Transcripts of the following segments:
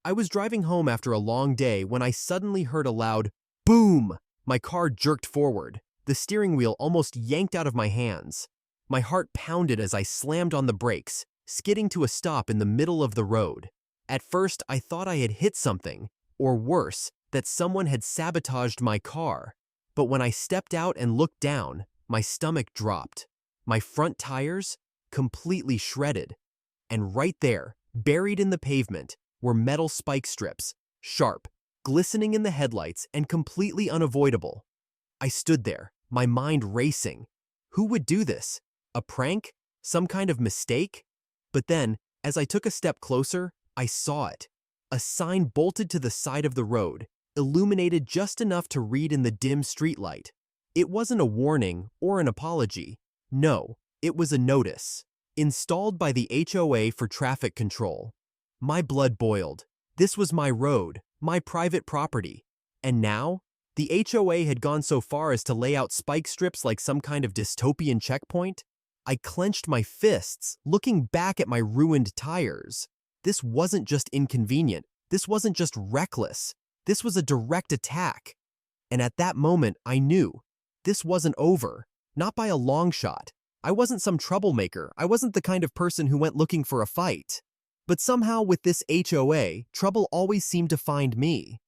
I was driving home after a long day when I suddenly heard a loud boom. My car jerked forward, the steering wheel almost yanked out of my hands. My heart pounded as I slammed on the brakes, skidding to a stop in the middle of the road. At first, I thought I had hit something, or worse, that someone had sabotaged my car. But when I stepped out and looked down, my stomach dropped. My front tires, completely shredded. And right there, buried in the pavement, were metal spike strips, sharp, glistening in the headlights and completely unavoidable. I stood there, my mind racing. Who would do this? A prank? Some kind of mistake? But then, as I took a step closer, I saw it. A sign bolted to the side of the road, illuminated just enough to read in the dim streetlight. It wasn't a warning or an apology. No, it was a notice. Installed by the HOA for traffic control. My blood boiled. This was my road, my private property. And now, the HOA had gone so far as to lay out spike strips like some kind of dystopian checkpoint. I clenched my fists, looking back at my ruined tires. This wasn't just inconvenient. This wasn't just reckless. This was a direct attack. And at that moment, I knew this wasn't over, not by a long shot. I wasn't some troublemaker. I wasn't the kind of person who went looking for a fight. But somehow with this HOA, trouble always seemed to find me.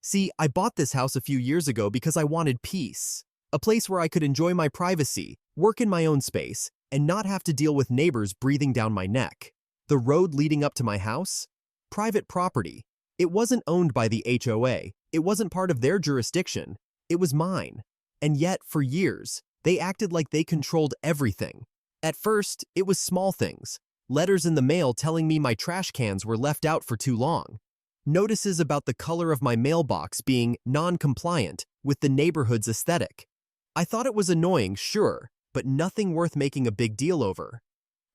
See, I bought this house a few years ago because I wanted peace. A place where I could enjoy my privacy, work in my own space, and not have to deal with neighbors breathing down my neck. The road leading up to my house? Private property. It wasn't owned by the HOA. It wasn't part of their jurisdiction. It was mine. And yet, for years, they acted like they controlled everything. At first, it was small things. Letters in the mail telling me my trash cans were left out for too long. Notices about the color of my mailbox being non-compliant with the neighborhood's aesthetic. I thought it was annoying, sure, but nothing worth making a big deal over.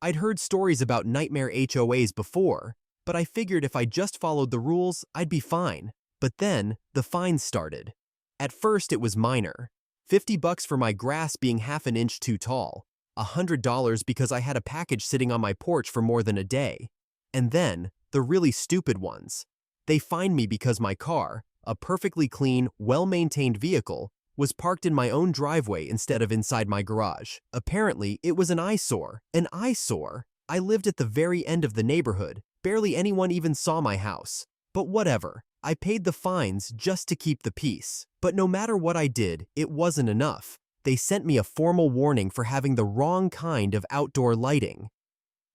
I'd heard stories about nightmare HOAs before, but I figured if I just followed the rules, I'd be fine. But then, the fines started. At first, it was minor. $50 for my grass being half an inch too tall. $100 because I had a package sitting on my porch for more than a day. And then, the really stupid ones. They fined me because my car, a perfectly clean, well-maintained vehicle, was parked in my own driveway instead of inside my garage. Apparently, it was an eyesore. An eyesore? I lived at the very end of the neighborhood. Barely anyone even saw my house. But whatever. I paid the fines just to keep the peace. But no matter what I did, it wasn't enough. They sent me a formal warning for having the wrong kind of outdoor lighting.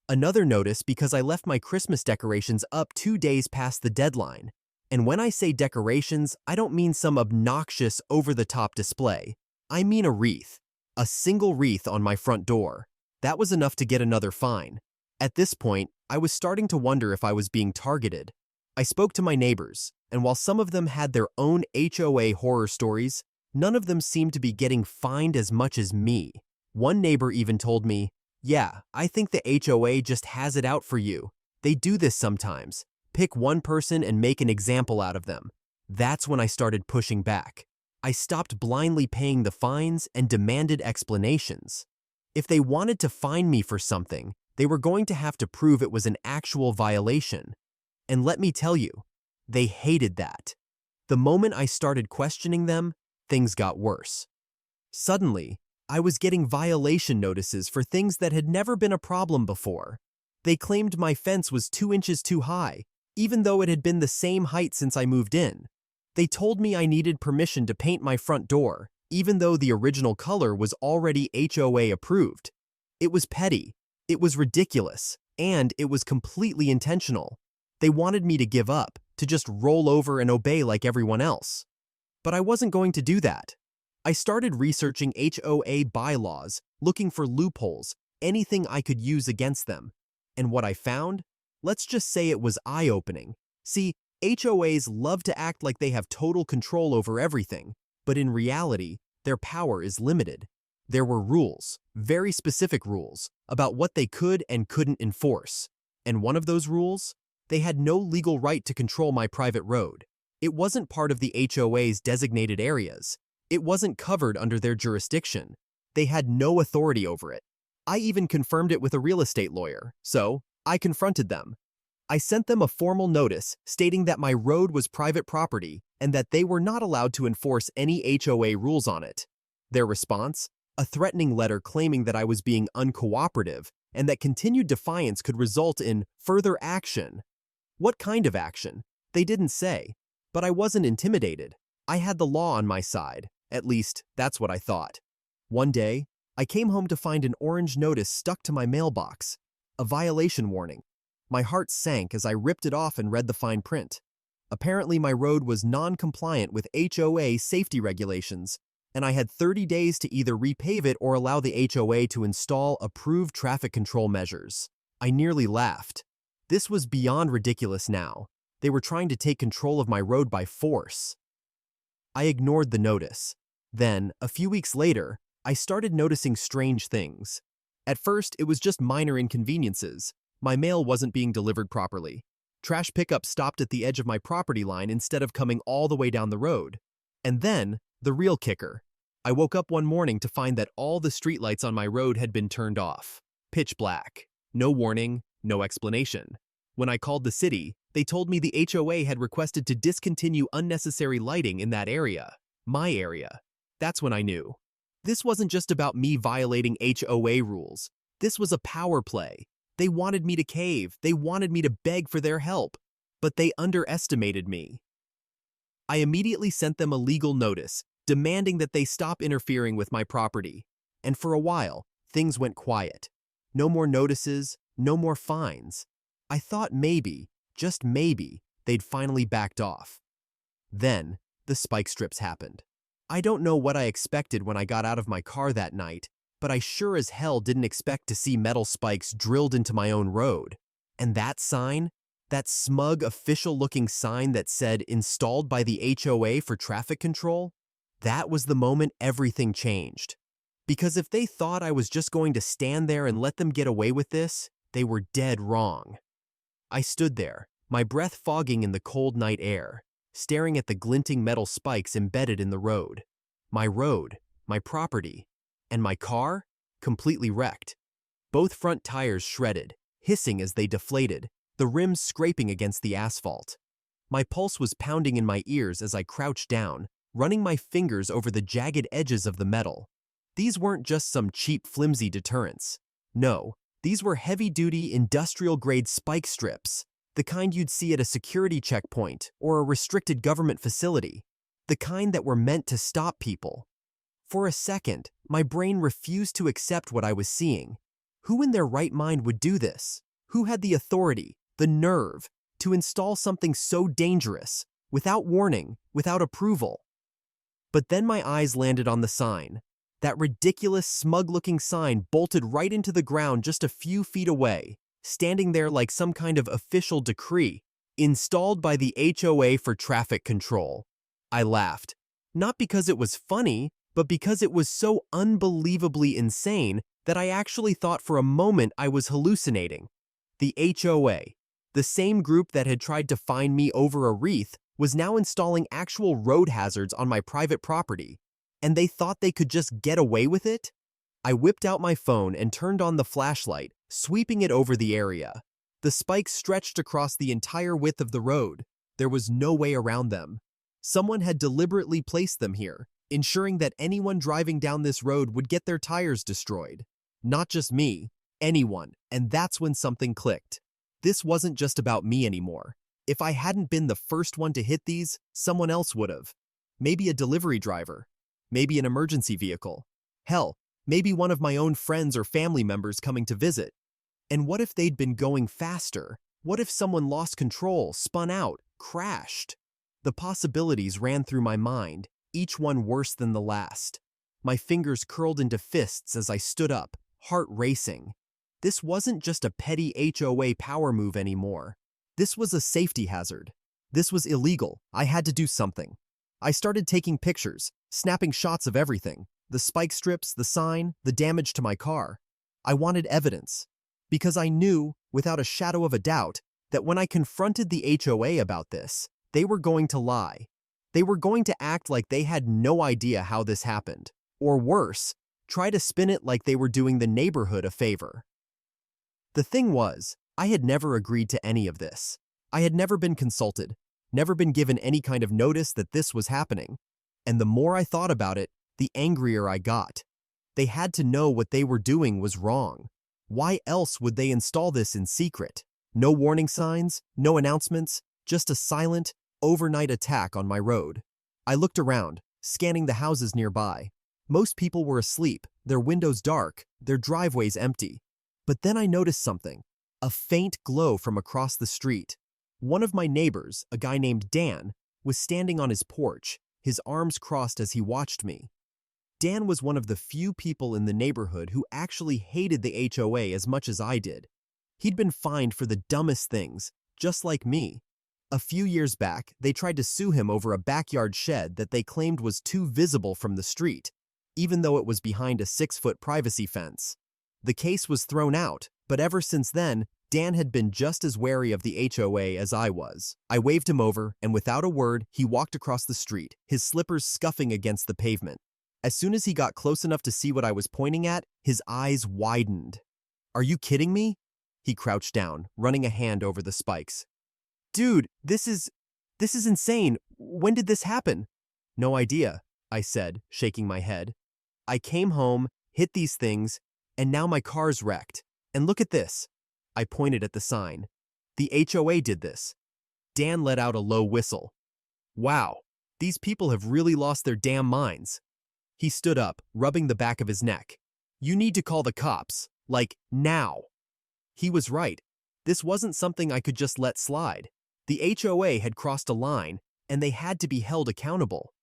Another notice because I left my Christmas decorations up 2 days past the deadline. And when I say decorations, I don't mean some obnoxious, over-the-top display. I mean a wreath. A single wreath on my front door. That was enough to get another fine. At this point, I was starting to wonder if I was being targeted. I spoke to my neighbors, and while some of them had their own HOA horror stories, none of them seemed to be getting fined as much as me. One neighbor even told me, "Yeah, I think the HOA just has it out for you. They do this sometimes. Pick one person and make an example out of them." That's when I started pushing back. I stopped blindly paying the fines and demanded explanations. If they wanted to fine me for something, they were going to have to prove it was an actual violation. And let me tell you, they hated that. The moment I started questioning them, things got worse. Suddenly, I was getting violation notices for things that had never been a problem before. They claimed my fence was 2 inches too high, even though it had been the same height since I moved in. They told me I needed permission to paint my front door, even though the original color was already HOA approved. It was petty, it was ridiculous, and it was completely intentional. They wanted me to give up, to just roll over and obey like everyone else. But I wasn't going to do that. I started researching HOA bylaws, looking for loopholes, anything I could use against them. And what I found? Let's just say it was eye-opening. See, HOAs love to act like they have total control over everything, but in reality, their power is limited. There were rules, very specific rules, about what they could and couldn't enforce. And one of those rules? They had no legal right to control my private road. It wasn't part of the HOA's designated areas. It wasn't covered under their jurisdiction. They had no authority over it. I even confirmed it with a real estate lawyer, so I confronted them. I sent them a formal notice stating that my road was private property and that they were not allowed to enforce any HOA rules on it. Their response? A threatening letter claiming that I was being uncooperative and that continued defiance could result in further action. What kind of action? They didn't say, but I wasn't intimidated. I had the law on my side. At least, that's what I thought. One day, I came home to find an orange notice stuck to my mailbox. A violation warning. My heart sank as I ripped it off and read the fine print. Apparently, my road was non-compliant with HOA safety regulations, and I had 30 days to either repave it or allow the HOA to install approved traffic control measures. I nearly laughed. This was beyond ridiculous now. They were trying to take control of my road by force. I ignored the notice. Then, a few weeks later, I started noticing strange things. At first, it was just minor inconveniences. My mail wasn't being delivered properly. Trash pickup stopped at the edge of my property line instead of coming all the way down the road. And then, the real kicker. I woke up one morning to find that all the streetlights on my road had been turned off. Pitch black. No warning, no explanation. When I called the city, they told me the HOA had requested to discontinue unnecessary lighting in that area. My area. That's when I knew. This wasn't just about me violating HOA rules. This was a power play. They wanted me to cave. They wanted me to beg for their help. But they underestimated me. I immediately sent them a legal notice, demanding that they stop interfering with my property. And for a while, things went quiet. No more notices, no more fines. I thought maybe, just maybe, they'd finally backed off. Then, the spike strips happened. I don't know what I expected when I got out of my car that night, but I sure as hell didn't expect to see metal spikes drilled into my own road. And that sign, that smug official-looking sign that said installed by the HOA for traffic control, that was the moment everything changed. Because if they thought I was just going to stand there and let them get away with this, they were dead wrong. I stood there, my breath fogging in the cold night air, staring at the glinting metal spikes embedded in the road, my property, and my car completely wrecked. Both front tires shredded, hissing as they deflated, the rims scraping against the asphalt. My pulse was pounding in my ears as I crouched down, running my fingers over the jagged edges of the metal. These weren't just some cheap, flimsy deterrents. No, these were heavy-duty, industrial-grade spike strips, the kind you'd see at a security checkpoint or a restricted government facility, the kind that were meant to stop people. For a second, my brain refused to accept what I was seeing. Who in their right mind would do this? Who had the authority, the nerve, to install something so dangerous, without warning, without approval? But then my eyes landed on the sign. That ridiculous, smug-looking sign bolted right into the ground just a few feet away, standing there like some kind of official decree, installed by the HOA for traffic control. I laughed, not because it was funny, but because it was so unbelievably insane that I actually thought for a moment I was hallucinating. The HOA, the same group that had tried to fine me over a wreath, was now installing actual road hazards on my private property. And they thought they could just get away with it? I whipped out my phone and turned on the flashlight, sweeping it over the area. The spikes stretched across the entire width of the road. There was no way around them. Someone had deliberately placed them here, ensuring that anyone driving down this road would get their tires destroyed. Not just me, anyone, and that's when something clicked. This wasn't just about me anymore. If I hadn't been the first one to hit these, someone else would have. Maybe a delivery driver. Maybe an emergency vehicle. Hell, maybe one of my own friends or family members coming to visit. And what if they'd been going faster? What if someone lost control, spun out, crashed? The possibilities ran through my mind, each one worse than the last. My fingers curled into fists as I stood up, heart racing. This wasn't just a petty HOA power move anymore. This was a safety hazard. This was illegal. I had to do something. I started taking pictures, snapping shots of everything. The spike strips, the sign, the damage to my car. I wanted evidence. Because I knew, without a shadow of a doubt, that when I confronted the HOA about this, they were going to lie. They were going to act like they had no idea how this happened. Or worse, try to spin it like they were doing the neighborhood a favor. The thing was, I had never agreed to any of this. I had never been consulted, never been given any kind of notice that this was happening. And the more I thought about it, the angrier I got. They had to know what they were doing was wrong. Why else would they install this in secret? No warning signs, no announcements, just a silent, overnight attack on my road. I looked around, scanning the houses nearby. Most people were asleep, their windows dark, their driveways empty. But then I noticed something, a faint glow from across the street. One of my neighbors, a guy named Dan, was standing on his porch, his arms crossed as he watched me. Dan was one of the few people in the neighborhood who actually hated the HOA as much as I did. He'd been fined for the dumbest things, just like me. A few years back, they tried to sue him over a backyard shed that they claimed was too visible from the street, even though it was behind a 6-foot privacy fence. The case was thrown out, but ever since then, Dan had been just as wary of the HOA as I was. I waved him over, and without a word, he walked across the street, his slippers scuffing against the pavement. As soon as he got close enough to see what I was pointing at, his eyes widened. "Are you kidding me?" He crouched down, running a hand over the spikes. "Dude, this is insane. When did this happen?" "No idea," I said, shaking my head. "I came home, hit these things, and now my car's wrecked. And look at this." I pointed at the sign. "The HOA did this." Dan let out a low whistle. "Wow, these people have really lost their damn minds." He stood up, rubbing the back of his neck. "You need to call the cops. Like, now." He was right. This wasn't something I could just let slide. The HOA had crossed a line, and they had to be held accountable.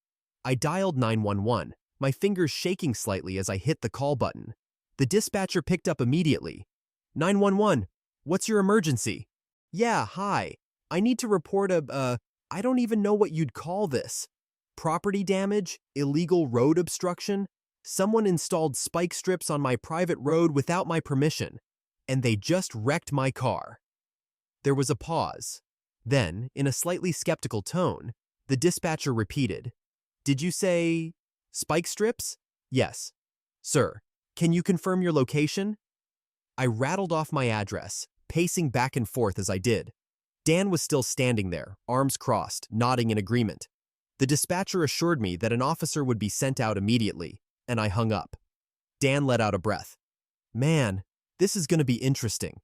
I dialed 911, my fingers shaking slightly as I hit the call button. The dispatcher picked up immediately. "911, what's your emergency?" "Yeah, hi. I need to report I don't even know what you'd call this. Property damage, illegal road obstruction. Someone installed spike strips on my private road without my permission, and they just wrecked my car." There was a pause. Then, in a slightly skeptical tone, the dispatcher repeated, "Did you say spike strips?" "Yes." "Sir, can you confirm your location?" I rattled off my address, pacing back and forth as I did. Dan was still standing there, arms crossed, nodding in agreement. The dispatcher assured me that an officer would be sent out immediately, and I hung up. Dan let out a breath. "Man, this is going to be interesting."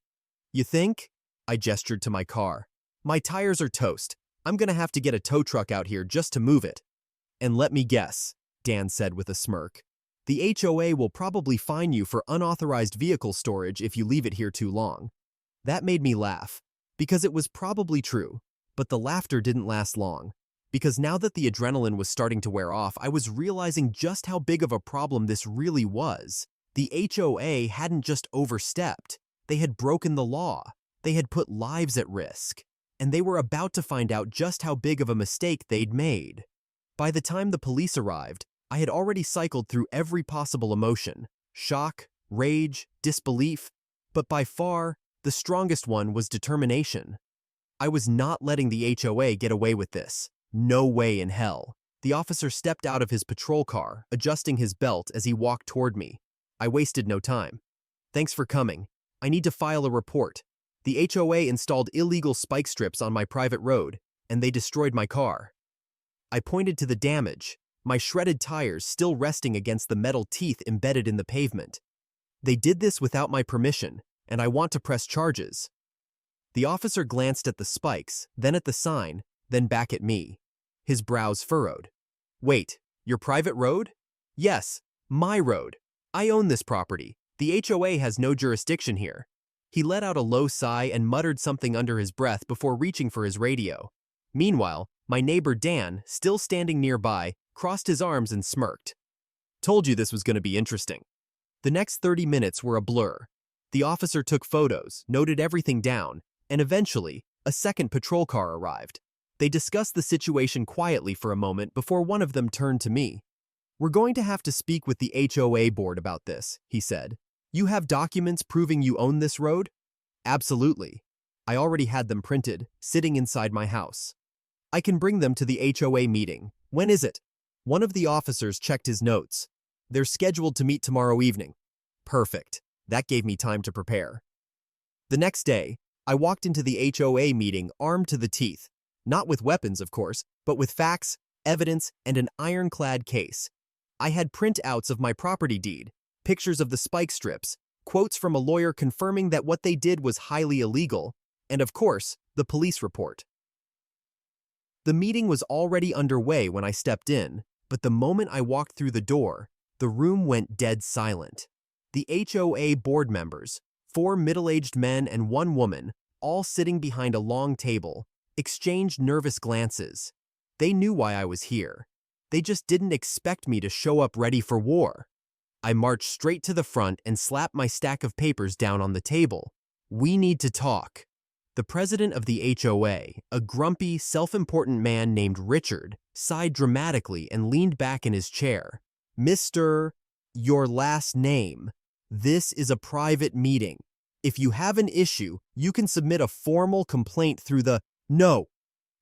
"You think?" I gestured to my car. "My tires are toast. I'm going to have to get a tow truck out here just to move it." "And let me guess," Dan said with a smirk. "The HOA will probably fine you for unauthorized vehicle storage if you leave it here too long." That made me laugh, because it was probably true, but the laughter didn't last long. Because now that the adrenaline was starting to wear off, I was realizing just how big of a problem this really was. The HOA hadn't just overstepped. They had broken the law. They had put lives at risk. And they were about to find out just how big of a mistake they'd made. By the time the police arrived, I had already cycled through every possible emotion: shock, rage, disbelief. But by far, the strongest one was determination. I was not letting the HOA get away with this. No way in hell. The officer stepped out of his patrol car, adjusting his belt as he walked toward me. I wasted no time. "Thanks for coming. I need to file a report. The HOA installed illegal spike strips on my private road, and they destroyed my car." I pointed to the damage, my shredded tires still resting against the metal teeth embedded in the pavement. "They did this without my permission, and I want to press charges." The officer glanced at the spikes, then at the sign, then back at me. His brows furrowed. "Wait, your private road?" "Yes, my road. I own this property. The HOA has no jurisdiction here." He let out a low sigh and muttered something under his breath before reaching for his radio. Meanwhile, my neighbor Dan, still standing nearby, crossed his arms and smirked. "Told you this was going to be interesting." The next 30 minutes were a blur. The officer took photos, noted everything down, and eventually, a second patrol car arrived. They discussed the situation quietly for a moment before one of them turned to me. "We're going to have to speak with the HOA board about this," he said. "You have documents proving you own this road?" "Absolutely. I already had them printed, sitting inside my house." "I can bring them to the HOA meeting. When is it?" One of the officers checked his notes. "They're scheduled to meet tomorrow evening." Perfect. That gave me time to prepare. The next day, I walked into the HOA meeting armed to the teeth, not with weapons, of course, but with facts, evidence, and an ironclad case. I had printouts of my property deed, pictures of the spike strips, quotes from a lawyer confirming that what they did was highly illegal, and of course, the police report. The meeting was already underway when I stepped in, but the moment I walked through the door, the room went dead silent. The HOA board members, 4 middle-aged men and 1 woman, all sitting behind a long table, exchanged nervous glances. They knew why I was here. They just didn't expect me to show up ready for war. I marched straight to the front and slapped my stack of papers down on the table. We need to talk. The president of the HOA, a grumpy, self-important man named Richard, sighed dramatically and leaned back in his chair. Mr. Your last name. This is a private meeting. If you have an issue, you can submit a formal complaint through the— No!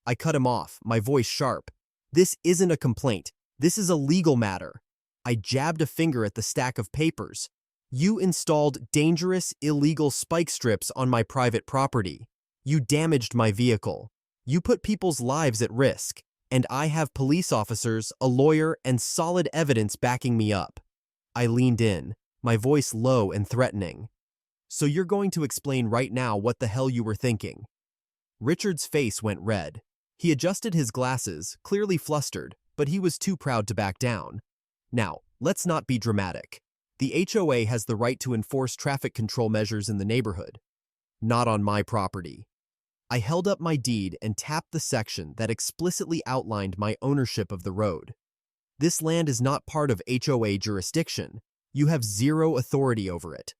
I cut him off, my voice sharp. This isn't a complaint. This is a legal matter. I jabbed a finger at the stack of papers. You installed dangerous, illegal spike strips on my private property. You damaged my vehicle. You put people's lives at risk. And I have police officers, a lawyer, and solid evidence backing me up. I leaned in, my voice low and threatening. So you're going to explain right now what the hell you were thinking. Richard's face went red. He adjusted his glasses, clearly flustered, but he was too proud to back down. Now, let's not be dramatic. The HOA has the right to enforce traffic control measures in the neighborhood. Not on my property. I held up my deed and tapped the section that explicitly outlined my ownership of the road. This land is not part of HOA jurisdiction. You have zero authority over it.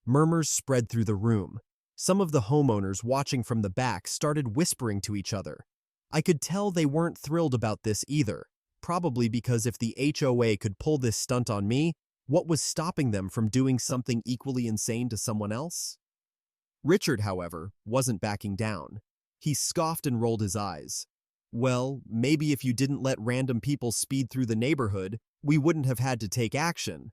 Murmurs spread through the room. Some of the homeowners watching from the back started whispering to each other. I could tell they weren't thrilled about this either, probably because if the HOA could pull this stunt on me, what was stopping them from doing something equally insane to someone else? Richard, however, wasn't backing down. He scoffed and rolled his eyes. Well, maybe if you didn't let random people speed through the neighborhood, we wouldn't have had to take action.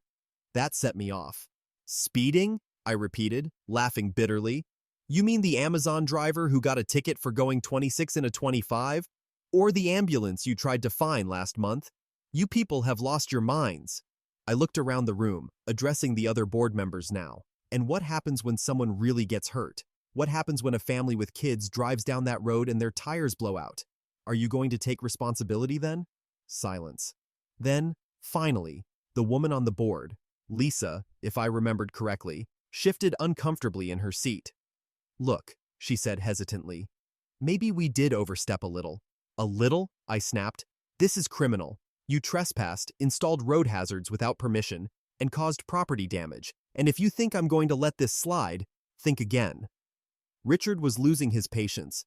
That set me off. Speeding? I repeated, laughing bitterly. You mean the Amazon driver who got a ticket for going 26 in a 25? Or the ambulance you tried to fine last month? You people have lost your minds. I looked around the room, addressing the other board members now. And what happens when someone really gets hurt? What happens when a family with kids drives down that road and their tires blow out? Are you going to take responsibility then? Silence. Then, finally, the woman on the board, Lisa, if I remembered correctly, shifted uncomfortably in her seat. Look, she said hesitantly, maybe we did overstep a little. A little? I snapped. This is criminal. You trespassed, installed road hazards without permission, and caused property damage. And if you think I'm going to let this slide, think again. Richard was losing his patience.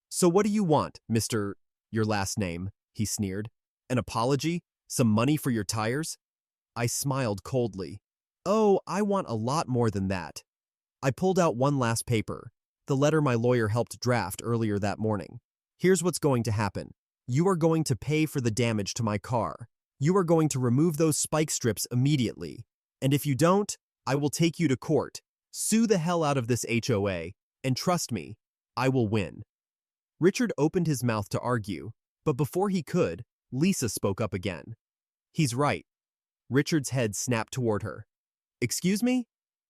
So what do you want, Mr. Your last name? He sneered. An apology? Some money for your tires? I smiled coldly. Oh, I want a lot more than that. I pulled out one last paper, the letter my lawyer helped draft earlier that morning. Here's what's going to happen. You are going to pay for the damage to my car. You are going to remove those spike strips immediately. And if you don't, I will take you to court, sue the hell out of this HOA, and trust me, I will win. Richard opened his mouth to argue, but before he could, Lisa spoke up again. He's right. Richard's head snapped toward her. Excuse me?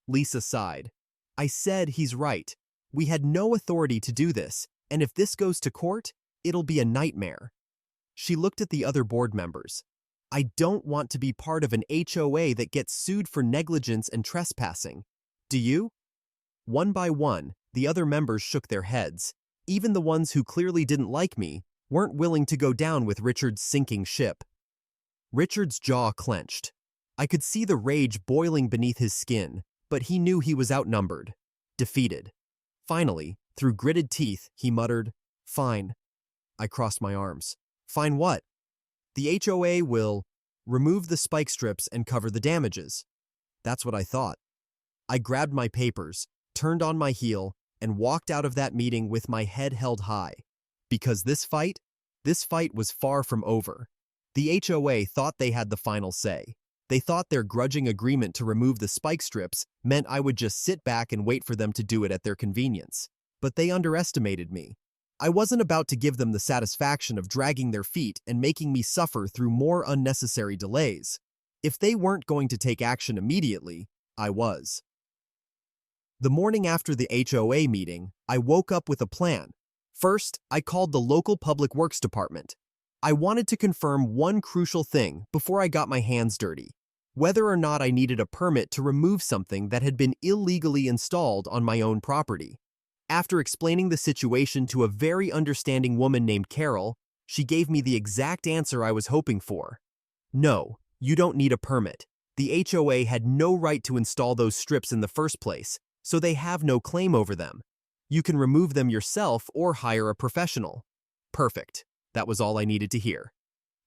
Lisa sighed. I said he's right. We had no authority to do this, and if this goes to court, it'll be a nightmare. She looked at the other board members. I don't want to be part of an HOA that gets sued for negligence and trespassing. Do you? One by one, the other members shook their heads. Even the ones who clearly didn't like me weren't willing to go down with Richard's sinking ship. Richard's jaw clenched. I could see the rage boiling beneath his skin, but he knew he was outnumbered, defeated. Finally, through gritted teeth, he muttered, Fine. I crossed my arms. Fine what? The HOA will remove the spike strips and cover the damages. That's what I thought. I grabbed my papers, turned on my heel, and walked out of that meeting with my head held high. Because this fight was far from over. The HOA thought they had the final say. They thought their grudging agreement to remove the spike strips meant I would just sit back and wait for them to do it at their convenience. but they underestimated me. I wasn't about to give them the satisfaction of dragging their feet and making me suffer through more unnecessary delays. If they weren't going to take action immediately, I was. The morning after the HOA meeting, I woke up with a plan. First, I called the local public works department. I wanted to confirm one crucial thing before I got my hands dirty: whether or not I needed a permit to remove something that had been illegally installed on my own property. After explaining the situation to a very understanding woman named Carol, she gave me the exact answer I was hoping for. No, you don't need a permit. The HOA had no right to install those strips in the first place, so they have no claim over them. You can remove them yourself or hire a professional. Perfect. That was all I needed to hear.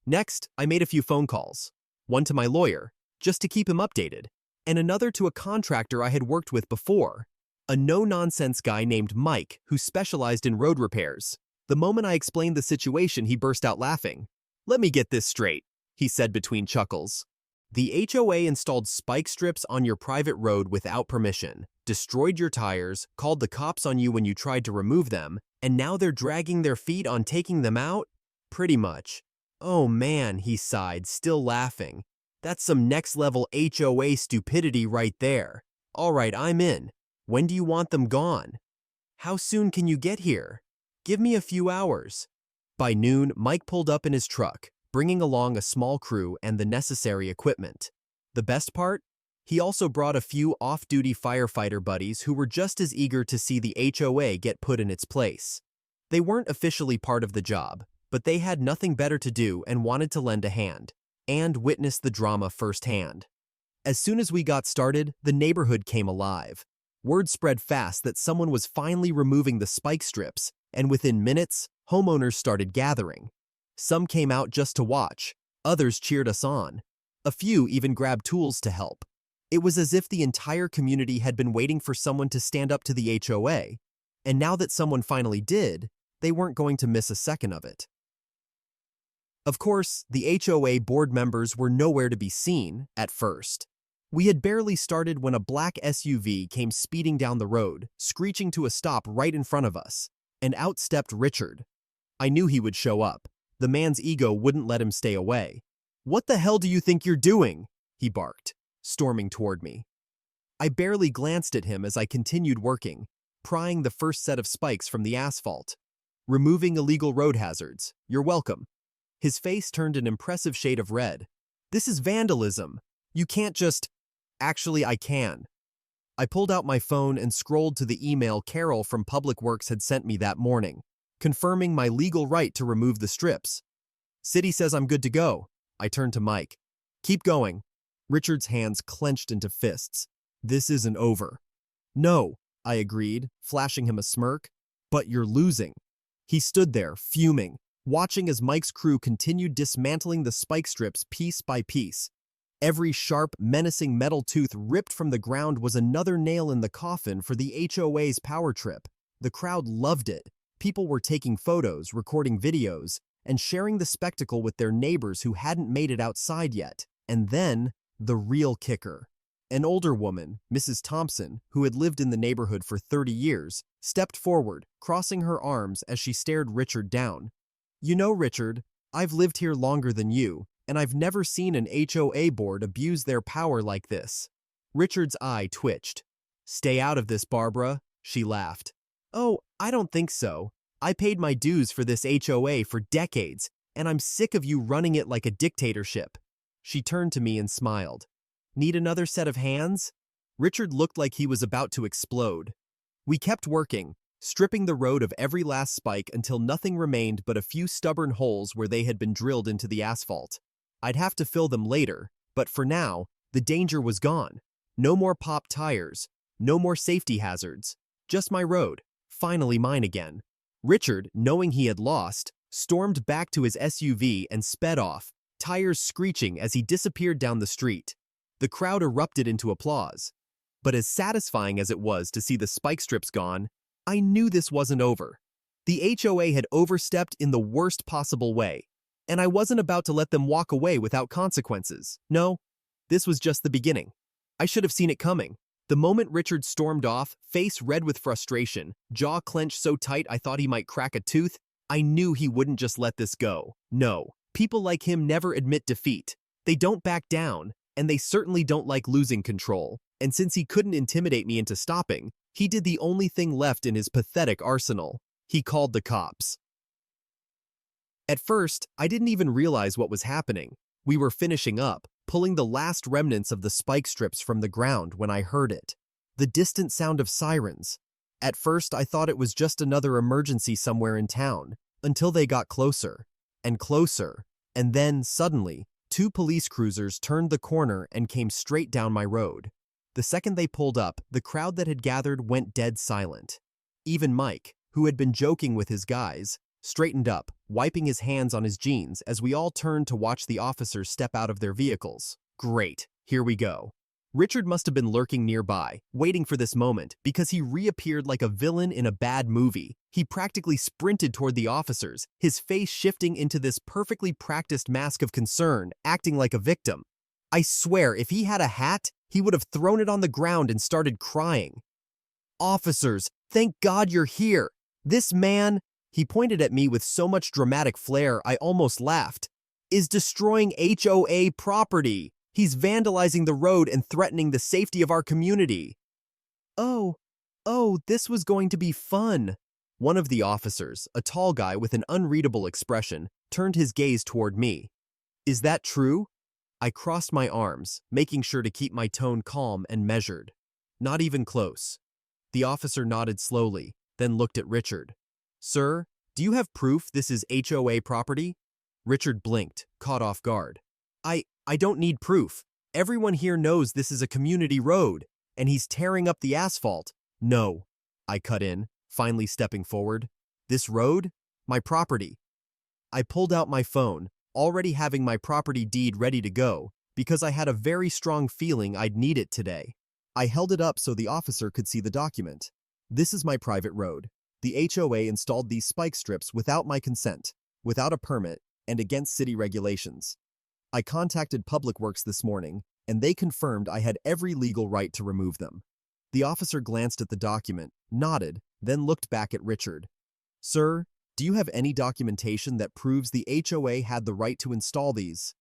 Next, I made a few phone calls. One to my lawyer, just to keep him updated, and another to a contractor I had worked with before, a no-nonsense guy named Mike who specialized in road repairs. The moment I explained the situation, he burst out laughing. "Let me get this straight," he said between chuckles. "The HOA installed spike strips on your private road without permission, destroyed your tires, called the cops on you when you tried to remove them, and now they're dragging their feet on taking them out?" "Pretty much." "Oh man," he sighed, still laughing. "That's some next-level HOA stupidity right there. All right, I'm in. When do you want them gone?" "How soon can you get here?" "Give me a few hours." By noon, Mike pulled up in his truck, bringing along a small crew and the necessary equipment. The best part? He also brought a few off-duty firefighter buddies who were just as eager to see the HOA get put in its place. They weren't officially part of the job, but they had nothing better to do and wanted to lend a hand, and witness the drama firsthand. As soon as we got started, the neighborhood came alive. Word spread fast that someone was finally removing the spike strips, and within minutes, homeowners started gathering. Some came out just to watch, others cheered us on. A few even grabbed tools to help. It was as if the entire community had been waiting for someone to stand up to the HOA, and now that someone finally did, they weren't going to miss a second of it. Of course, the HOA board members were nowhere to be seen at first. We had barely started when a black SUV came speeding down the road, screeching to a stop right in front of us, and out stepped Richard. I knew he would show up. The man's ego wouldn't let him stay away. "What the hell do you think you're doing?" he barked, storming toward me. I barely glanced at him as I continued working, prying the first set of spikes from the asphalt. "Removing illegal road hazards. You're welcome." His face turned an impressive shade of red. "This is vandalism. You can't just—" "Actually, I can." I pulled out my phone and scrolled to the email Carol from Public Works had sent me that morning, confirming my legal right to remove the strips. "City says I'm good to go." I turned to Mike. "Keep going." Richard's hands clenched into fists. "This isn't over." "No," I agreed, flashing him a smirk. "But you're losing." He stood there, fuming, watching as Mike's crew continued dismantling the spike strips piece by piece. Every sharp, menacing metal tooth ripped from the ground was another nail in the coffin for the HOA's power trip. The crowd loved it. People were taking photos, recording videos, and sharing the spectacle with their neighbors who hadn't made it outside yet. And then, the real kicker. An older woman, Mrs. Thompson, who had lived in the neighborhood for 30 years, stepped forward, crossing her arms as she stared Richard down. "You know, Richard, I've lived here longer than you, and I've never seen an HOA board abuse their power like this." Richard's eye twitched. "Stay out of this, Barbara," she laughed. "Oh, I don't think so. I paid my dues for this HOA for decades, and I'm sick of you running it like a dictatorship." She turned to me and smiled. "Need another set of hands?" Richard looked like he was about to explode. We kept working, stripping the road of every last spike until nothing remained but a few stubborn holes where they had been drilled into the asphalt. I'd have to fill them later, but for now, the danger was gone. No more popped tires, no more safety hazards, just my road, finally mine again. Richard, knowing he had lost, stormed back to his SUV and sped off, tires screeching as he disappeared down the street. The crowd erupted into applause. But as satisfying as it was to see the spike strips gone, I knew this wasn't over. The HOA had overstepped in the worst possible way, and I wasn't about to let them walk away without consequences. No, this was just the beginning. I should have seen it coming. The moment Richard stormed off, face red with frustration, jaw clenched so tight I thought he might crack a tooth, I knew he wouldn't just let this go. No, people like him never admit defeat. They don't back down, and they certainly don't like losing control. And since he couldn't intimidate me into stopping, he did the only thing left in his pathetic arsenal. He called the cops. At first, I didn't even realize what was happening. We were finishing up, pulling the last remnants of the spike strips from the ground when I heard it. The distant sound of sirens. At first, I thought it was just another emergency somewhere in town, until they got closer, and then, suddenly, 2 police cruisers turned the corner and came straight down my road. The second they pulled up, the crowd that had gathered went dead silent. Even Mike, who had been joking with his guys, straightened up, wiping his hands on his jeans as we all turned to watch the officers step out of their vehicles. Great, here we go. Richard must have been lurking nearby, waiting for this moment, because he reappeared like a villain in a bad movie. He practically sprinted toward the officers, his face shifting into this perfectly practiced mask of concern, acting like a victim. I swear, if he had a hat, he would have thrown it on the ground and started crying. "Officers, thank God you're here. This man," he pointed at me with so much dramatic flair I almost laughed, "is destroying HOA property. He's vandalizing the road and threatening the safety of our community." Oh, this was going to be fun. One of the officers, a tall guy with an unreadable expression, turned his gaze toward me. "Is that true?" I crossed my arms, making sure to keep my tone calm and measured. "Not even close." The officer nodded slowly, then looked at Richard. "Sir, do you have proof this is HOA property?" Richard blinked, caught off guard. I don't need proof. Everyone here knows this is a community road, and he's tearing up the asphalt." "No," I cut in, finally stepping forward. "This road? My property." I pulled out my phone, already having my property deed ready to go, because I had a very strong feeling I'd need it today. I held it up so the officer could see the document. "This is my private road. The HOA installed these spike strips without my consent, without a permit, and against city regulations. I contacted Public Works this morning, and they confirmed I had every legal right to remove them." The officer glanced at the document, nodded, then looked back at Richard. "Sir, do you have any documentation that proves the HOA had the right to install these?"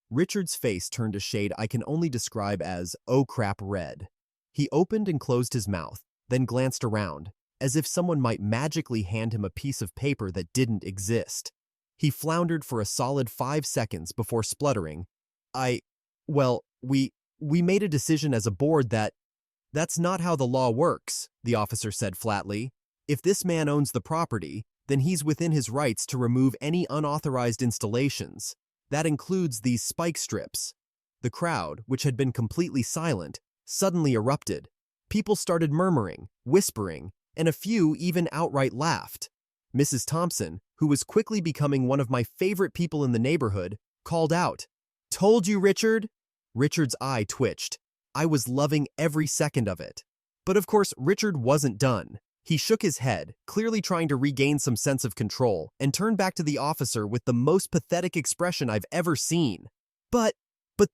Richard's face turned a shade I can only describe as, "oh crap, red." He opened and closed his mouth, then glanced around, as if someone might magically hand him a piece of paper that didn't exist. He floundered for a solid 5 seconds before spluttering, Well, we made a decision as a board that—" "That's not how the law works," the officer said flatly. "If this man owns the property, then he's within his rights to remove any unauthorized installations. That includes these spike strips." The crowd, which had been completely silent, suddenly erupted. People started murmuring, whispering, and a few even outright laughed. Mrs. Thompson, who was quickly becoming one of my favorite people in the neighborhood, called out, "Told you, Richard!" Richard's eye twitched. I was loving every second of it. But of course, Richard wasn't done. He shook his head, clearly trying to regain some sense of control, and turned back to the officer with the most pathetic expression I've ever seen. But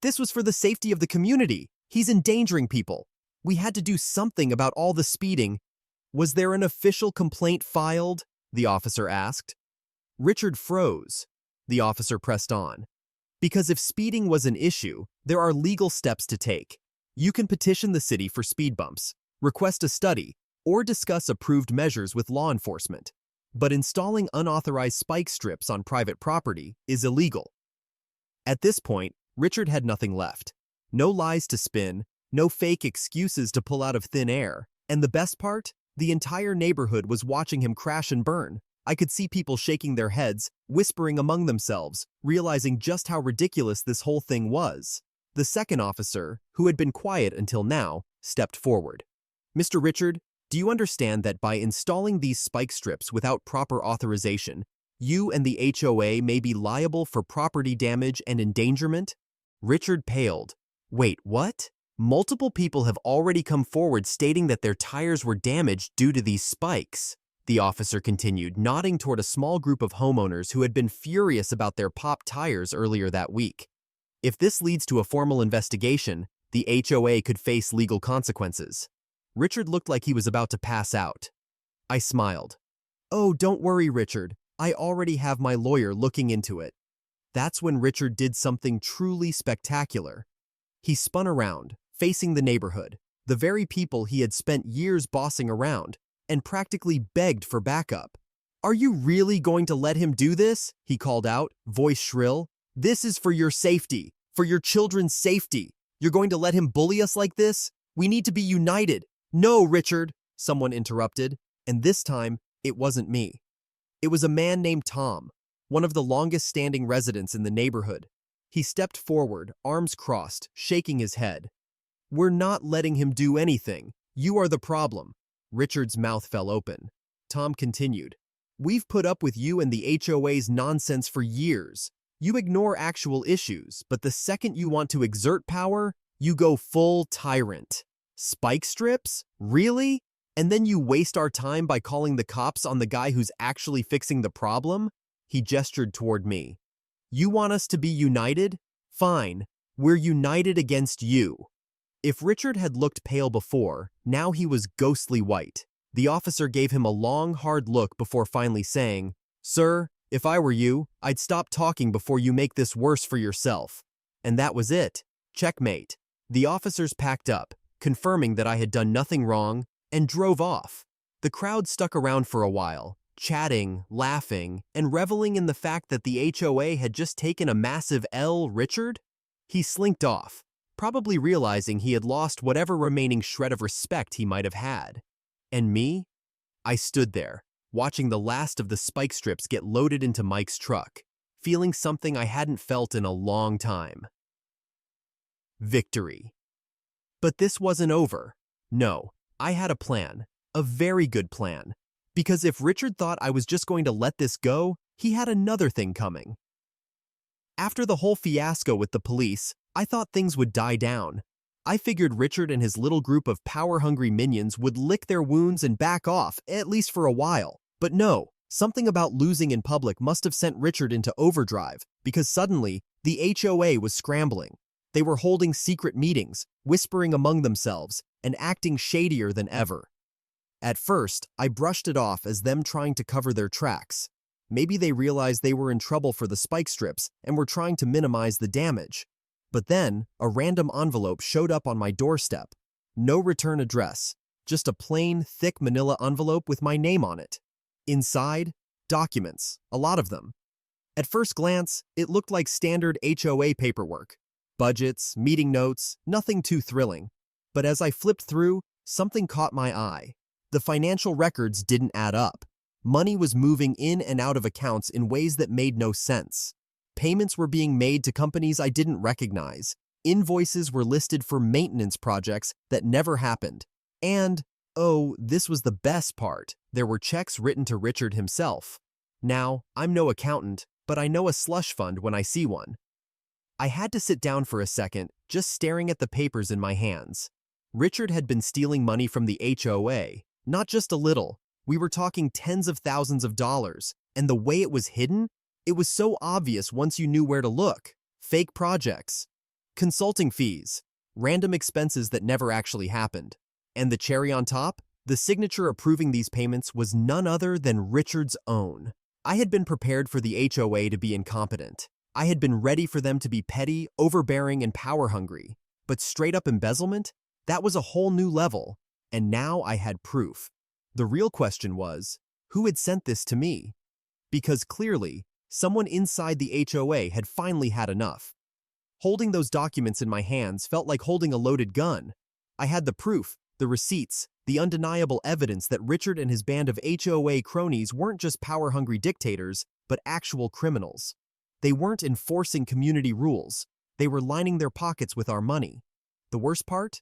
this was for the safety of the community. He's endangering people. We had to do something about all the speeding." "Was there an official complaint filed?" the officer asked. Richard froze. The officer pressed on. "Because if speeding was an issue, there are legal steps to take. You can petition the city for speed bumps, request a study, or discuss approved measures with law enforcement. But installing unauthorized spike strips on private property is illegal." At this point, Richard had nothing left. No lies to spin, no fake excuses to pull out of thin air, and the best part? The entire neighborhood was watching him crash and burn. I could see people shaking their heads, whispering among themselves, realizing just how ridiculous this whole thing was. The second officer, who had been quiet until now, stepped forward. "Mr. Richard, do you understand that by installing these spike strips without proper authorization, you and the HOA may be liable for property damage and endangerment?" Richard paled. "Wait, what?" "Multiple people have already come forward stating that their tires were damaged due to these spikes," the officer continued, nodding toward a small group of homeowners who had been furious about their popped tires earlier that week. "If this leads to a formal investigation, The HOA could face legal consequences. Richard looked like he was about to pass out. I smiled. "Oh, don't worry, Richard. I already have my lawyer looking into it." That's when Richard did something truly spectacular. He spun around, facing the neighborhood, the very people he had spent years bossing around, and practically begged for backup. "Are you really going to let him do this?" he called out, voice shrill. "This is for your safety, for your children's safety. You're going to let him bully us like this? We need to be united." "No, Richard," someone interrupted, and this time, it wasn't me. It was a man named Tom, one of the longest-standing residents in the neighborhood. He stepped forward, arms crossed, shaking his head. "We're not letting him do anything. You are the problem." Richard's mouth fell open. Tom continued. "We've put up with you and the HOA's nonsense for years. You ignore actual issues, but the second you want to exert power, you go full tyrant. Spike strips? Really? And then you waste our time by calling the cops on the guy who's actually fixing the problem?" He gestured toward me. "You want us to be united? Fine. We're united against you." If Richard had looked pale before, now he was ghostly white. The officer gave him a long, hard look before finally saying, "Sir, if I were you, I'd stop talking before you make this worse for yourself." And that was it. Checkmate. The officers packed up, confirming that I had done nothing wrong, and drove off. The crowd stuck around for a while, chatting, laughing, and reveling in the fact that the HOA had just taken a massive L. Richard? He slinked off, probably realizing he had lost whatever remaining shred of respect he might have had. And me? I stood there, watching the last of the spike strips get loaded into Mike's truck, feeling something I hadn't felt in a long time. Victory. But this wasn't over. No, I had a plan, a very good plan. Because if Richard thought I was just going to let this go, he had another thing coming. After the whole fiasco with the police, I thought things would die down. I figured Richard and his little group of power-hungry minions would lick their wounds and back off, at least for a while. But no, something about losing in public must have sent Richard into overdrive, because suddenly, the HOA was scrambling. They were holding secret meetings, whispering among themselves, and acting shadier than ever. At first, I brushed it off as them trying to cover their tracks. Maybe they realized they were in trouble for the spike strips and were trying to minimize the damage. But then, a random envelope showed up on my doorstep. No return address, just a plain, thick manila envelope with my name on it. Inside, documents, a lot of them. At first glance, it looked like standard HOA paperwork. Budgets, meeting notes, nothing too thrilling. But as I flipped through, something caught my eye. The financial records didn't add up. Money was moving in and out of accounts in ways that made no sense. Payments were being made to companies I didn't recognize. Invoices were listed for maintenance projects that never happened. And, oh, this was the best part, there were checks written to Richard himself. Now, I'm no accountant, but I know a slush fund when I see one. I had to sit down for a second, just staring at the papers in my hands. Richard had been stealing money from the HOA. Not just a little, we were talking tens of thousands of dollars, and the way it was hidden, it was so obvious once you knew where to look. Fake projects, consulting fees, random expenses that never actually happened. And the cherry on top, the signature approving these payments was none other than Richard's own. I had been prepared for the HOA to be incompetent. I had been ready for them to be petty, overbearing, and power-hungry. But straight-up embezzlement? That was a whole new level. And now I had proof. The real question was, who had sent this to me? Because clearly, someone inside the HOA had finally had enough. Holding those documents in my hands felt like holding a loaded gun. I had the proof, the receipts, the undeniable evidence that Richard and his band of HOA cronies weren't just power-hungry dictators, but actual criminals. They weren't enforcing community rules. They were lining their pockets with our money. The worst part?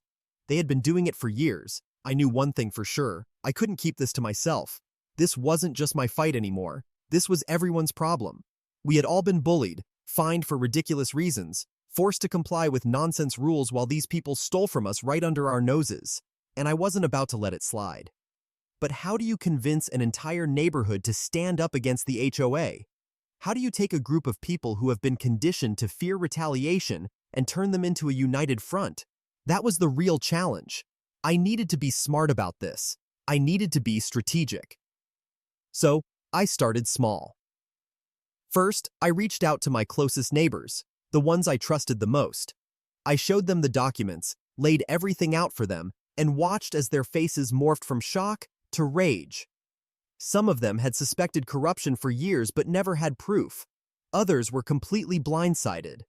They had been doing it for years. I knew one thing for sure. I couldn't keep this to myself. This wasn't just my fight anymore. This was everyone's problem. We had all been bullied, fined for ridiculous reasons, forced to comply with nonsense rules while these people stole from us right under our noses. And I wasn't about to let it slide. But how do you convince an entire neighborhood to stand up against the HOA? How do you take a group of people who have been conditioned to fear retaliation and turn them into a united front? That was the real challenge. I needed to be smart about this. I needed to be strategic. So, I started small. First, I reached out to my closest neighbors, the ones I trusted the most. I showed them the documents, laid everything out for them, and watched as their faces morphed from shock to rage. Some of them had suspected corruption for years but never had proof. Others were completely blindsided.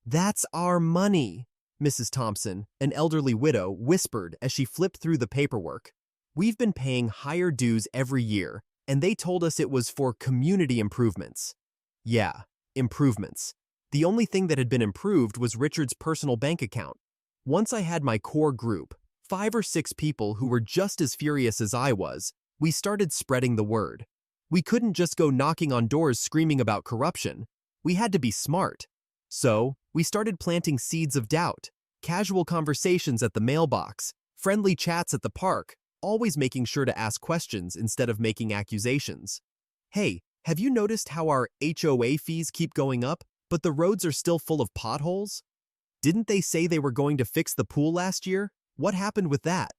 "That's our money," Mrs. Thompson, an elderly widow, whispered as she flipped through the paperwork. "We've been paying higher dues every year, and they told us it was for community improvements." Yeah, improvements. The only thing that had been improved was Richard's personal bank account. Once I had my core group, 5 or 6 people who were just as furious as I was, we started spreading the word. We couldn't just go knocking on doors screaming about corruption. We had to be smart. So, we started planting seeds of doubt, casual conversations at the mailbox, friendly chats at the park, always making sure to ask questions instead of making accusations. "Hey, have you noticed how our HOA fees keep going up, but the roads are still full of potholes? Didn't they say they were going to fix the pool last year? What happened with that?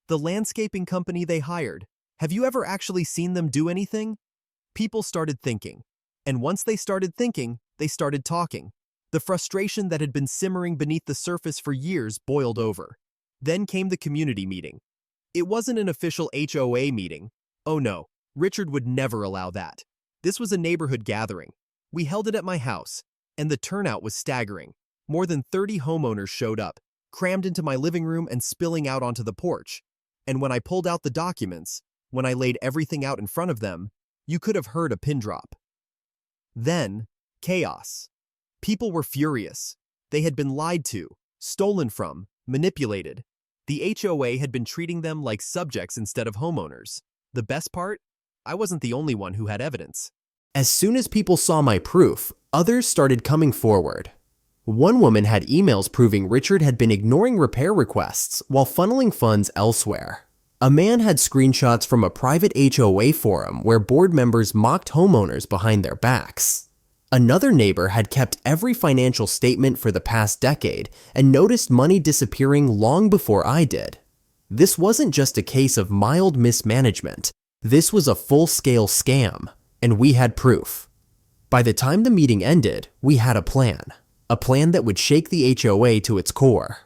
The landscaping company they hired, have you ever actually seen them do anything?" People started thinking. And once they started thinking, they started talking. The frustration that had been simmering beneath the surface for years boiled over. Then came the community meeting. It wasn't an official HOA meeting. Oh no, Richard would never allow that. This was a neighborhood gathering. We held it at my house, and the turnout was staggering. More than 30 homeowners showed up, crammed into my living room and spilling out onto the porch. And when I pulled out the documents, when I laid everything out in front of them, you could have heard a pin drop. Then, chaos. People were furious. They had been lied to, stolen from, manipulated. The HOA had been treating them like subjects instead of homeowners. The best part? I wasn't the only one who had evidence. As soon as people saw my proof, others started coming forward. One woman had emails proving Richard had been ignoring repair requests while funneling funds elsewhere. A man had screenshots from a private HOA forum where board members mocked homeowners behind their backs. Another neighbor had kept every financial statement for the past decade and noticed money disappearing long before I did. This wasn't just a case of mild mismanagement. This was a full-scale scam, and we had proof. By the time the meeting ended, we had a plan that would shake the HOA to its core.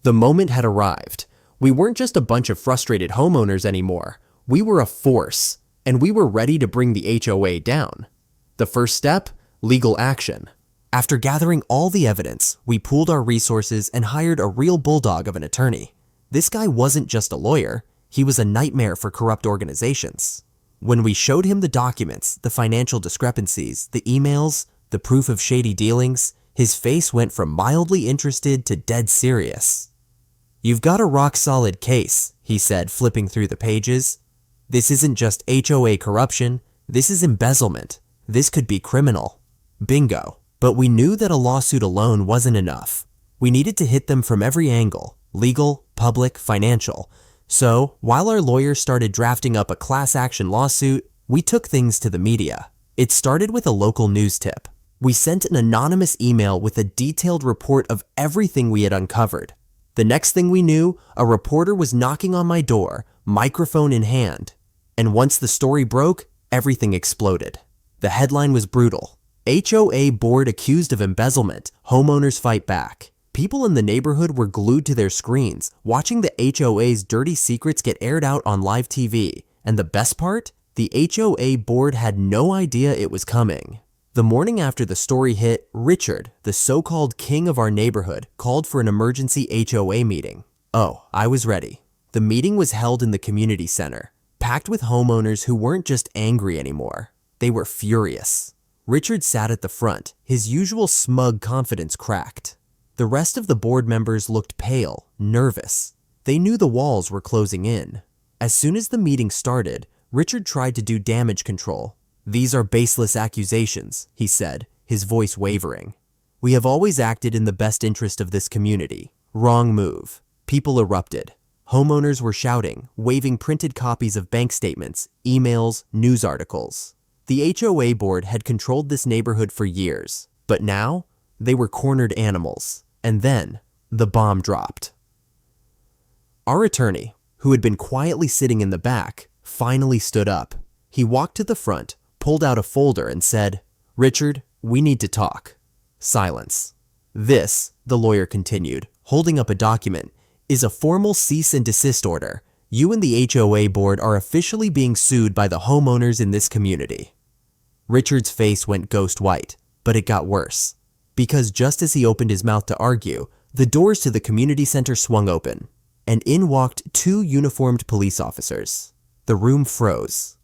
The moment had arrived. We weren't just a bunch of frustrated homeowners anymore. We were a force, and we were ready to bring the HOA down. The first step? Legal action. After gathering all the evidence, we pooled our resources and hired a real bulldog of an attorney. This guy wasn't just a lawyer, he was a nightmare for corrupt organizations. When we showed him the documents, the financial discrepancies, the emails, the proof of shady dealings, his face went from mildly interested to dead serious. "You've got a rock-solid case," he said, flipping through the pages. "This isn't just HOA corruption, this is embezzlement. This could be criminal." Bingo. But we knew that a lawsuit alone wasn't enough. We needed to hit them from every angle: legal, public, financial. So, while our lawyers started drafting up a class action lawsuit, we took things to the media. It started with a local news tip. We sent an anonymous email with a detailed report of everything we had uncovered. The next thing we knew, a reporter was knocking on my door, microphone in hand. And once the story broke, everything exploded. The headline was brutal. HOA board accused of embezzlement, homeowners fight back. People in the neighborhood were glued to their screens, watching the HOA's dirty secrets get aired out on live TV. And the best part? The HOA board had no idea it was coming. The morning after the story hit, Richard, the so-called king of our neighborhood, called for an emergency HOA meeting. Oh, I was ready. The meeting was held in the community center, packed with homeowners who weren't just angry anymore. They were furious. Richard sat at the front, his usual smug confidence cracked. The rest of the board members looked pale, nervous. They knew the walls were closing in. As soon as the meeting started, Richard tried to do damage control. "These are baseless accusations," he said, his voice wavering. "We have always acted in the best interest of this community. Wrong move." People erupted. Homeowners were shouting, waving printed copies of bank statements, emails, news articles. The HOA board had controlled this neighborhood for years, but now they were cornered animals. And then the bomb dropped. Our attorney, who had been quietly sitting in the back, finally stood up. He walked to the front, pulled out a folder and said, "Richard, we need to talk." Silence. "This," the lawyer continued, holding up a document, "is a formal cease and desist order. You and the HOA board are officially being sued by the homeowners in this community." Richard's face went ghost white, but it got worse. Because just as he opened his mouth to argue, the doors to the community center swung open, and in walked two uniformed police officers. The room froze.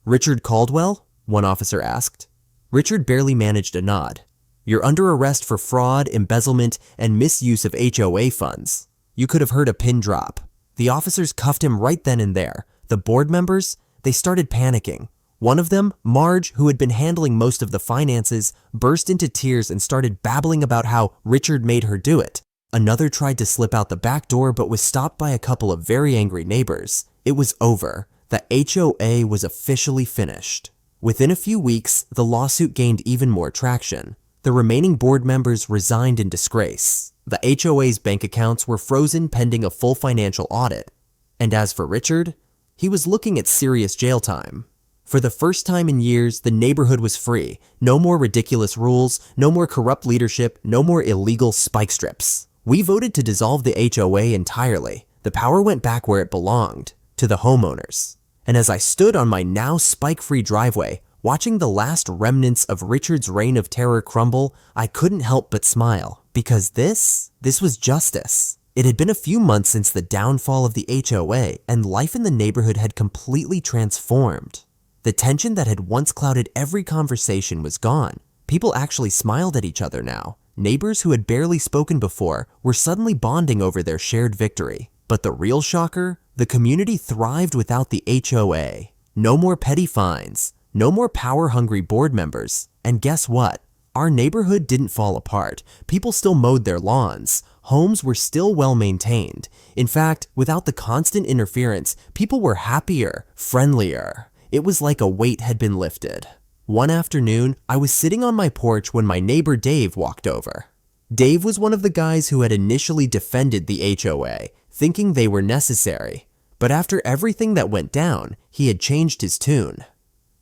"Richard Caldwell?" one officer asked. Richard barely managed a nod. "You're under arrest for fraud, embezzlement, and misuse of HOA funds." You could have heard a pin drop. The officers cuffed him right then and there. The board members, they started panicking. One of them, Marge, who had been handling most of the finances, burst into tears and started babbling about how Richard made her do it. Another tried to slip out the back door but was stopped by a couple of very angry neighbors. It was over. The HOA was officially finished. Within a few weeks, the lawsuit gained even more traction. The remaining board members resigned in disgrace. The HOA's bank accounts were frozen pending a full financial audit. And as for Richard, he was looking at serious jail time. For the first time in years, the neighborhood was free. No more ridiculous rules, no more corrupt leadership, no more illegal spike strips. We voted to dissolve the HOA entirely. The power went back where it belonged, to the homeowners. And as I stood on my now spike-free driveway, watching the last remnants of Richard's reign of terror crumble, I couldn't help but smile. Because this was justice. It had been a few months since the downfall of the HOA, and life in the neighborhood had completely transformed. The tension that had once clouded every conversation was gone. People actually smiled at each other now. Neighbors who had barely spoken before were suddenly bonding over their shared victory. But the real shocker? The community thrived without the HOA. No more petty fines, no more power-hungry board members. And guess what? Our neighborhood didn't fall apart. People still mowed their lawns. Homes were still well maintained. In fact, without the constant interference, people were happier, friendlier. It was like a weight had been lifted. One afternoon, I was sitting on my porch when my neighbor Dave walked over. Dave was one of the guys who had initially defended the HOA, thinking they were necessary. But after everything that went down, he had changed his tune.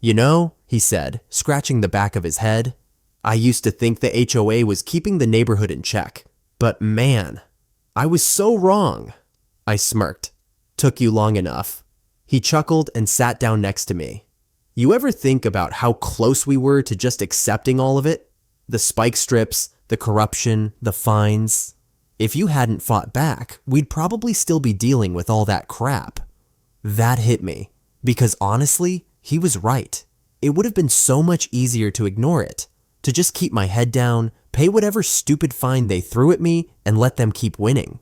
"You know," he said, scratching the back of his head, "I used to think the HOA was keeping the neighborhood in check. But man, I was so wrong." I smirked. "Took you long enough." He chuckled and sat down next to me. "You ever think about how close we were to just accepting all of it? The spike strips, the corruption, the fines. If you hadn't fought back, we'd probably still be dealing with all that crap." That hit me, because honestly, he was right. It would have been so much easier to ignore it, to just keep my head down, pay whatever stupid fine they threw at me, and let them keep winning.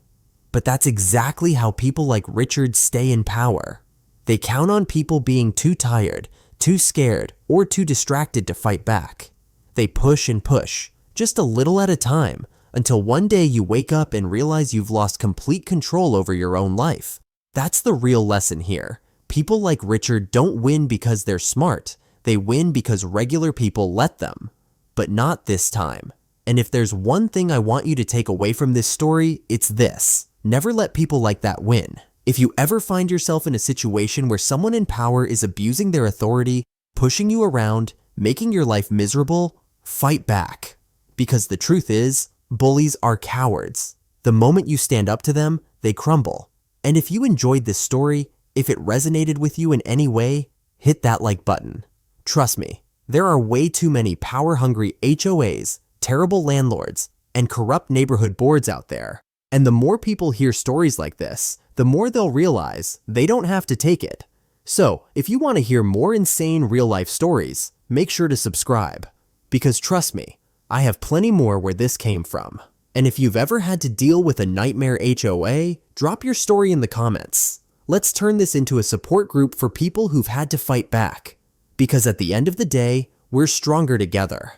But that's exactly how people like Richard stay in power. They count on people being too tired, too scared, or too distracted to fight back. They push and push, just a little at a time, until one day you wake up and realize you've lost complete control over your own life. That's the real lesson here. People like Richard don't win because they're smart. They win because regular people let them. But not this time. And if there's one thing I want you to take away from this story, it's this. Never let people like that win. If you ever find yourself in a situation where someone in power is abusing their authority, pushing you around, making your life miserable, fight back. Because the truth is, bullies are cowards. The moment you stand up to them, they crumble. And if you enjoyed this story, if it resonated with you in any way, hit that like button. Trust me, there are way too many power-hungry HOAs, terrible landlords, and corrupt neighborhood boards out there. And the more people hear stories like this, the more they'll realize they don't have to take it. So, if you want to hear more insane real-life stories, make sure to subscribe. Because trust me, I have plenty more where this came from. And if you've ever had to deal with a nightmare HOA, drop your story in the comments. Let's turn this into a support group for people who've had to fight back. Because at the end of the day, we're stronger together.